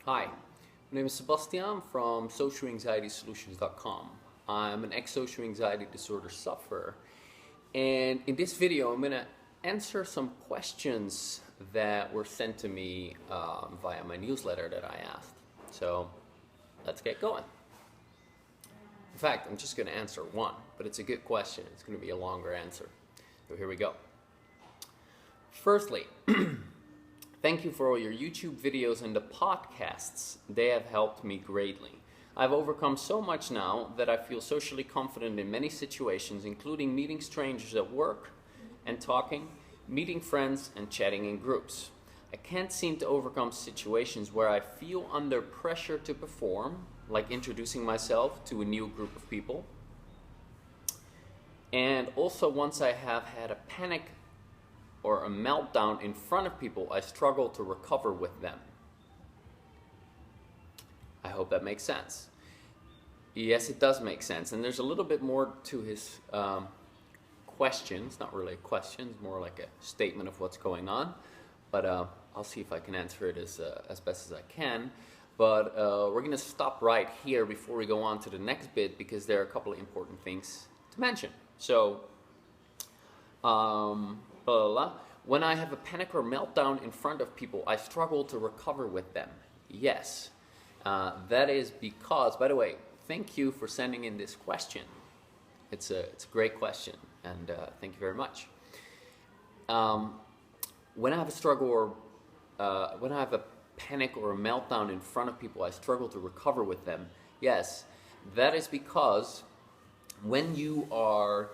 Hi, my name is Sebastiaan from socialanxietysolutions.com. I'm an ex-social anxiety disorder sufferer, and in this video I'm going to answer some questions that were sent to me via my newsletter that I asked. So let's get going. In fact, I'm just going to answer one, but it's a good question. It's going to be a longer answer. So here we go. Firstly, thank you for all your YouTube videos and the podcasts. They have helped me greatly. I've overcome so much now that I feel socially confident in many situations, including meeting strangers at work and talking, meeting friends and chatting in groups. I can't seem to overcome situations where I feel under pressure to perform, like introducing myself to a new group of people. And also once I have had a panic or a meltdown in front of people, I struggle to recover with them. I hope that makes sense. Yes, it does make sense. And there's a little bit more to his question. It's not really a question, it's more like a statement of what's going on. But I'll see if I can answer it as best as I can. But we're going to stop right here before we go on to the next bit, because there are a couple of important things to mention. So, blah, blah, blah. When I have a panic or meltdown in front of people, I struggle to recover with them. Yes, that is because, by the way, thank you for sending in this question. It's a great question, and thank you very much. When I have a struggle or when I have a panic or a meltdown in front of people, I struggle to recover with them. Yes, that is because when you are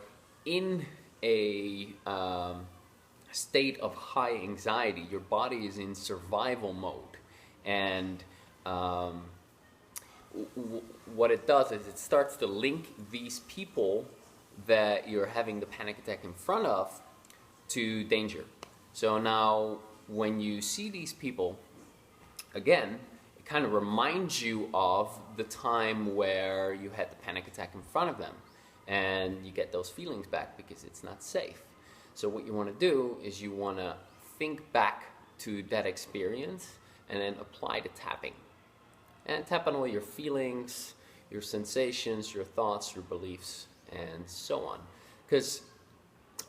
in a state of high anxiety, your body is in survival mode, and what it does is it starts to link these people that you're having the panic attack in front of to danger. So now when you see these people again, it kind of reminds you of the time where you had the panic attack in front of them, and you get those feelings back because it's not safe. So what you want to do is you want to think back to that experience and then apply the tapping. And tap on all your feelings, your sensations, your thoughts, your beliefs, and so on. Because,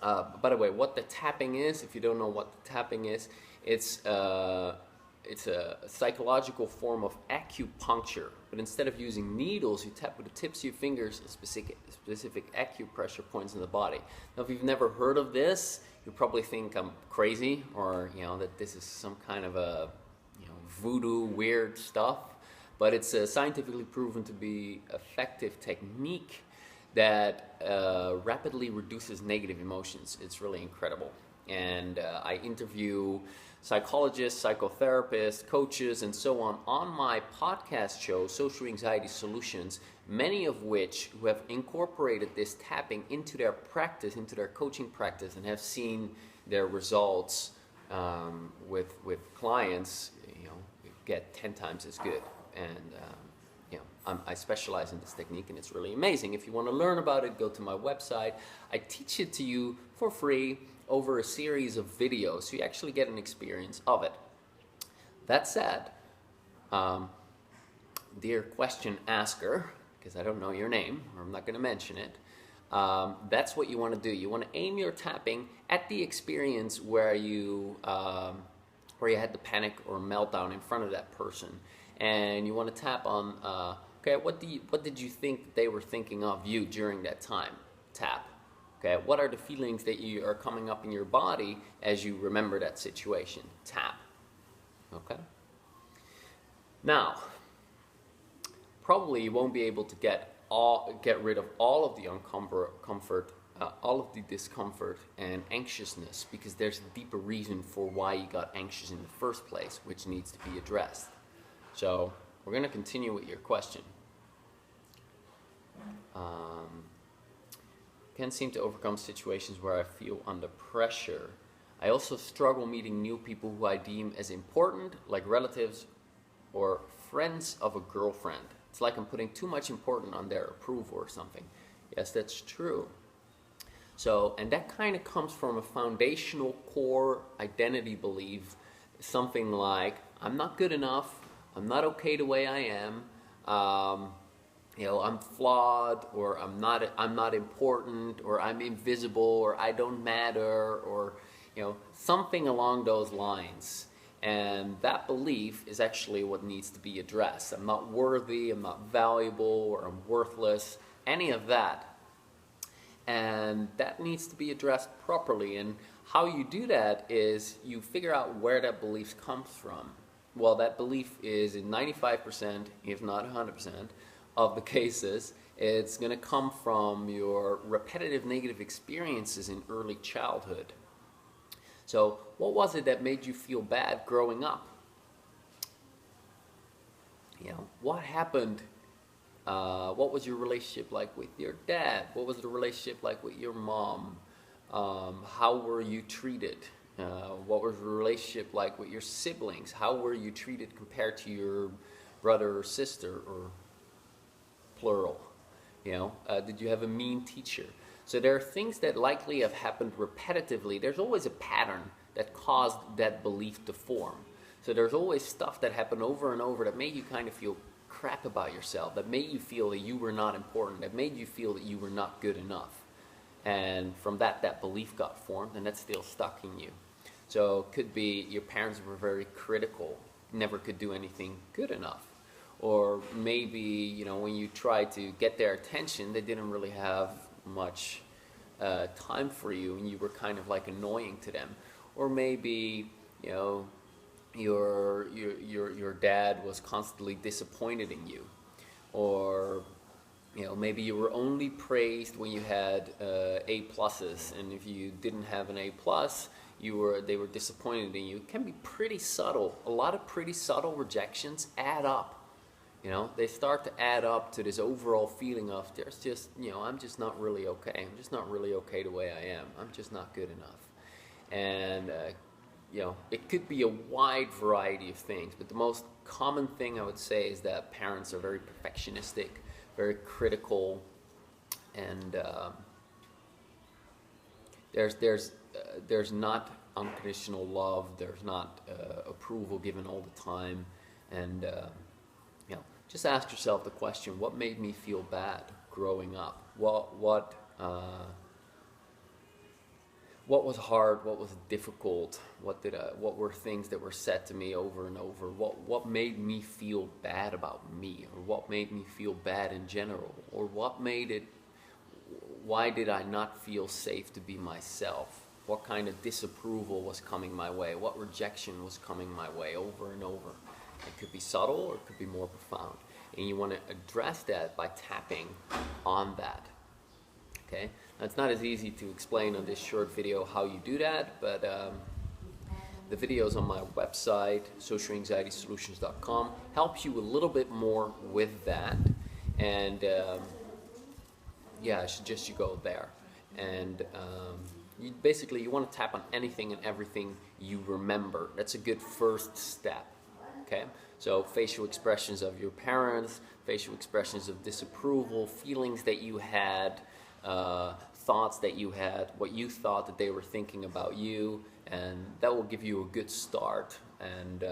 by the way, what the tapping is, if you don't know what the tapping is, it's a psychological form of acupuncture. But instead of using needles, you tap with the tips of your fingers at specific acupressure points in the body. Now, if you've never heard of this, you probably think I'm crazy, or that this is some kind of a voodoo weird stuff. But it's scientifically proven to be effective technique that rapidly reduces negative emotions. It's really incredible. And I interview psychologists, psychotherapists, coaches, and so on my podcast show, Social Anxiety Solutions, many of which who have incorporated this tapping into their practice, into their coaching practice, and have seen their results with clients, get 10 times as good. And I specialize in this technique, and it's really amazing. If you want to learn about it, go to my website. I teach it to you for free over a series of videos, so you actually get an experience of it. That said, dear question asker, because I don't know your name, or I'm not going to mention it, that's what you want to do. You want to aim your tapping at the experience where you had the panic or meltdown in front of that person, and you want to tap on, okay, what did you think they were thinking of you during that time? Tap. Okay, what are the feelings that you are coming up in your body as you remember that situation? Tap. Okay? Now, probably you won't be able to get rid of all of the all of the discomfort and anxiousness, because there's a deeper reason for why you got anxious in the first place, which needs to be addressed. So, we're going to continue with your question. Can't seem to overcome situations where I feel under pressure. I also struggle meeting new people who I deem as important, like relatives or friends of a girlfriend. It's like I'm putting too much importance on their approval or something. Yes, that's true. So, and that kind of comes from a foundational core identity belief, something like, I'm not good enough, I'm not okay the way I am. You know, I'm flawed, or I'm not important, or I'm invisible, or I don't matter, or, you know, something along those lines. And that belief is actually what needs to be addressed. I'm not worthy, I'm not valuable, or I'm worthless, any of that. And that needs to be addressed properly. And how you do that is you figure out where that belief comes from. Well, that belief is in 95%, if not 100%, of the cases, it's going to come from your repetitive negative experiences in early childhood. So, what was it that made you feel bad growing up? You know, what happened? What was your relationship like with your dad? What was the relationship like with your mom? How were you treated? What was the relationship like with your siblings? How were you treated compared to your brother or sister, or plural? You know, did you have a mean teacher? So there are things that likely have happened repetitively. There's always a pattern that caused that belief to form. So there's always stuff that happened over and over that made you kind of feel crap about yourself, that made you feel that you were not important, that made you feel that you were not good enough. And from that belief got formed, and that's still stuck in you. So it could be your parents were very critical, never could do anything good enough. Or maybe, you know, when you tried to get their attention, they didn't really have much time for you, and you were kind of like annoying to them. Or maybe, you know, your dad was constantly disappointed in you. Or, you know, maybe you were only praised when you had A pluses, and if you didn't have an A plus, they were disappointed in you. It can be pretty subtle. A lot of pretty subtle rejections add up. You know, they start to add up to this overall feeling of there's just, you know, I'm just not really okay. I'm just not really okay the way I am. I'm just not good enough. And, you know, it could be a wide variety of things, but the most common thing I would say is that parents are very perfectionistic, very critical, and there's not unconditional love. There's not approval given all the time, and you know, just ask yourself the question: what made me feel bad growing up? What was hard? What was difficult? What were things that were said to me over and over? What made me feel bad about me, or what made me feel bad in general, or why did I not feel safe to be myself? What kind of disapproval was coming my way? What rejection was coming my way over and over? It could be subtle, or it could be more profound, and you want to address that by tapping on that. Okay, now it's not as easy to explain on this short video how you do that, but the videos on my website, socialanxietysolutions.com, helps you a little bit more with that. And yeah, I suggest you go there. And you want to tap on anything and everything you remember. That's a good first step. Okay, so facial expressions of your parents, facial expressions of disapproval, feelings that you had, thoughts that you had, what you thought that they were thinking about you, and that will give you a good start. And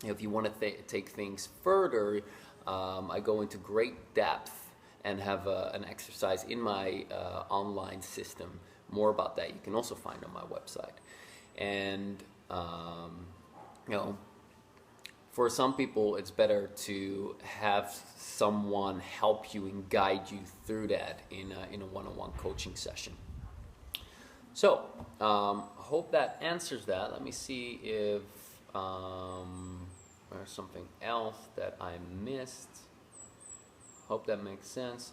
if you want to take things further, I go into great depth and have an exercise in my online system. More about that you can also find on my website. And you know, for some people, it's better to have someone help you and guide you through that in a one-on-one coaching session. So, I hope that answers that. Let me see if there's something else that I missed. Hope that makes sense.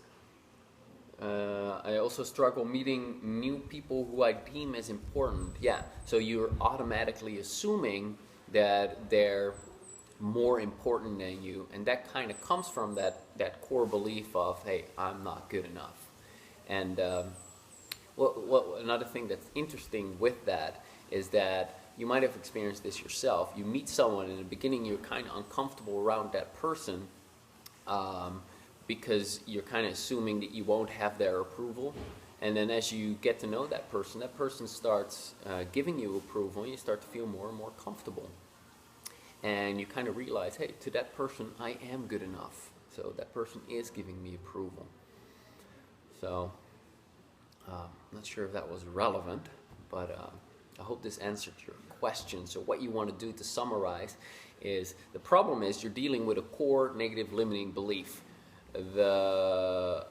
I also struggle meeting new people who I deem as important. Yeah, so you're automatically assuming that they're more important than you, and that kind of comes from that core belief of, hey, I'm not good enough. And another thing that's interesting with that is that you might have experienced this yourself. You meet someone, in the beginning you're kind of uncomfortable around that person because you're kind of assuming that you won't have their approval. And then as you get to know that person starts giving you approval, and you start to feel more and more comfortable. and you kind of realize, hey, to that person I am good enough, so that person is giving me approval. So not sure if that was relevant, but I hope this answered your question. So what you want to do to summarize is, the problem is you're dealing with a core negative limiting belief. That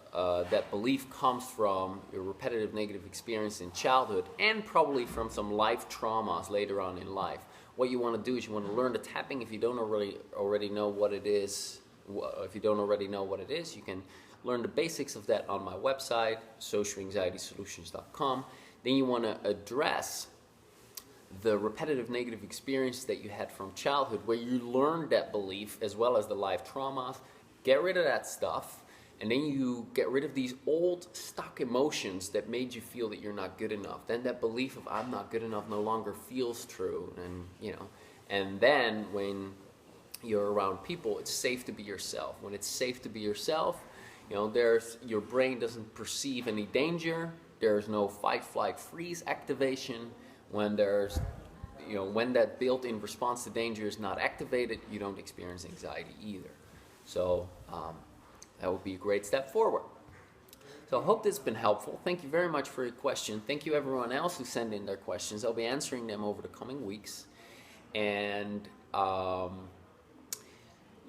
belief comes from your repetitive negative experience in childhood and probably from some life traumas later on in life. What you want to do is you want to learn the tapping. If you don't already know what it is, you can learn the basics of that on my website, socialanxietysolutions.com. Then you want to address the repetitive negative experience that you had from childhood, where you learned that belief as well as the life traumas. Get rid of that stuff, and then you get rid of these old stuck emotions that made you feel that you're not good enough. Then that belief of I'm not good enough no longer feels true, and then when you're around people, it's safe to be yourself. When it's safe to be yourself, your brain doesn't perceive any danger. There's no fight, flight, freeze activation. When when that built-in response to danger is not activated, you don't experience anxiety either. So that would be a great step forward. So I hope this has been helpful. Thank you very much for your question. Thank you everyone else who sent in their questions. I'll be answering them over the coming weeks. And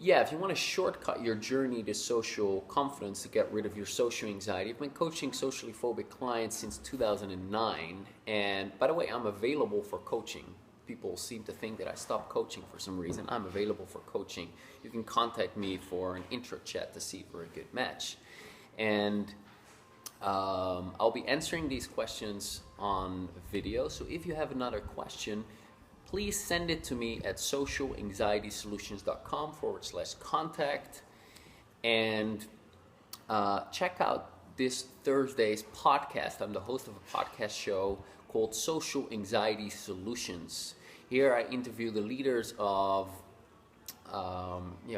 if you want to shortcut your journey to social confidence to get rid of your social anxiety, I've been coaching socially phobic clients since 2009. And by the way, I'm available for coaching. People seem to think that I stopped coaching for some reason. I'm available for coaching. You can contact me for an intro chat to see if we're a good match. And I'll be answering these questions on video. So if you have another question, please send it to me at socialanxietysolutions.com/contact. And check out this Thursday's podcast. I'm the host of a podcast show called Social Anxiety Solutions. Here I interview the leaders of,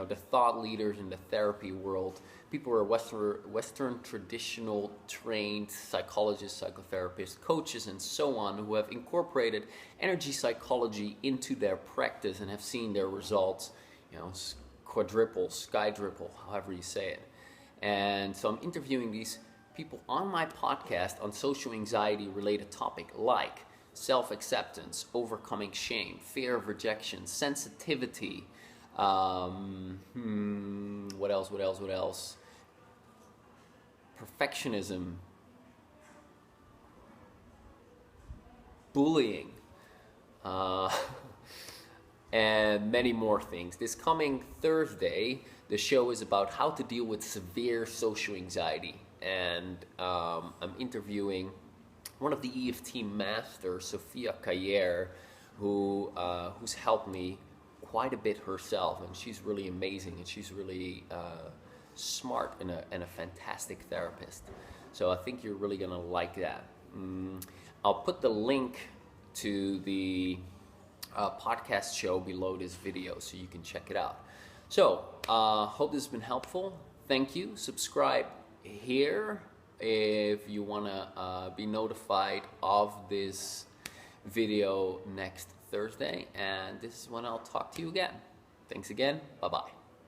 the thought leaders in the therapy world. People who are Western traditional trained psychologists, psychotherapists, coaches, and so on, who have incorporated energy psychology into their practice and have seen their results, quadruple, skydruple, however you say it. And so I'm interviewing these people on my podcast on social anxiety related topic like self-acceptance, overcoming shame, fear of rejection, sensitivity, what else? Perfectionism, bullying, and many more things. This coming Thursday, the show is about how to deal with severe social anxiety. And I'm interviewing one of the EFT masters, Sophia Cayer, who's helped me quite a bit herself, and she's really amazing, and she's really smart and a fantastic therapist. So I think you're really gonna like that. I'll put the link to the podcast show below this video so you can check it out. So hope this has been helpful. Thank you. Subscribe here if you want to be notified of this video next Thursday, and this is when I'll talk to you again. Thanks again. Bye-bye.